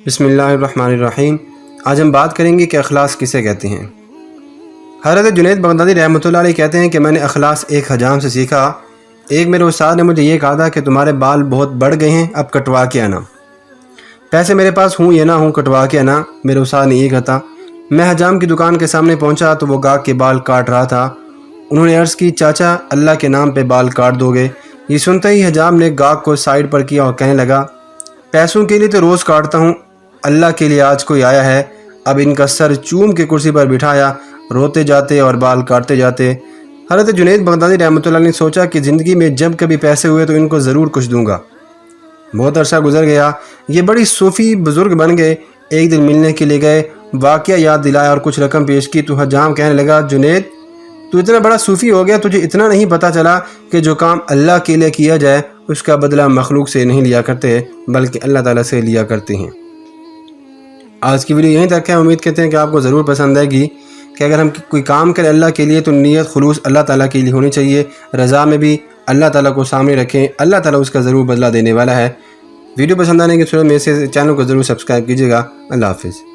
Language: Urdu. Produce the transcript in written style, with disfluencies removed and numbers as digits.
بسم اللہ الرحمن الرحیم۔ آج ہم بات کریں گے کہ اخلاص کسے کہتے ہیں۔ حضرت جنید بغدادی رحمۃ اللہ علیہ کہتے ہیں کہ میں نے اخلاص ایک حجام سے سیکھا۔ ایک میرے استاد نے مجھے یہ کہا تھا کہ تمہارے بال بہت بڑھ گئے ہیں، اب کٹوا کے آنا۔ پیسے میرے پاس ہوں یا نہ ہوں، کٹوا کے آنا، میرے استاد نے یہ کہا تھا۔ میں حجام کی دکان کے سامنے پہنچا تو وہ گاہک کے بال کاٹ رہا تھا۔ انہوں نے عرض کی، چاچا اللہ کے نام پہ بال کاٹ دو گے؟ یہ سنتے ہی حجام نے گاہک کو سائیڈ پر کیا اور کہنے لگا، پیسوں کے لیے تو روز کاٹتا ہوں، اللہ کے لیے آج کوئی آیا ہے، اب ان کا سر چوم کے کرسی پر بٹھایا، روتے جاتے اور بال کاٹتے جاتے۔ حضرت جنید بغدادی رحمۃ اللہ نے سوچا کہ زندگی میں جب کبھی پیسے ہوئے تو ان کو ضرور کچھ دوں گا۔ بہت عرصہ گزر گیا، یہ بڑی صوفی بزرگ بن گئے۔ ایک دن ملنے کے لیے گئے، واقعہ یاد دلایا اور کچھ رقم پیش کی تو حجام کہنے لگا، جنید تو اتنا بڑا صوفی ہو گیا، تجھے اتنا نہیں پتہ چلا کہ جو کام اللہ کے لیے کیا جائے اس کا بدلہ مخلوق سے نہیں لیا کرتے بلکہ اللہ تعالیٰ سے لیا کرتے ہیں۔ آج کی ویڈیو یہیں تک ہے۔ امید کرتے ہیں کہ آپ کو ضرور پسند آئے گی کہ اگر ہم کوئی کام کریں اللہ کے لیے تو نیت خلوص اللہ تعالیٰ کے لیے ہونی چاہیے، رضا میں بھی اللہ تعالیٰ کو سامنے رکھیں، اللہ تعالیٰ اس کا ضرور بدلہ دینے والا ہے۔ ویڈیو پسند آنے کی صورت میں سے چینل کو ضرور سبسکرائب کیجیے گا۔ اللہ حافظ۔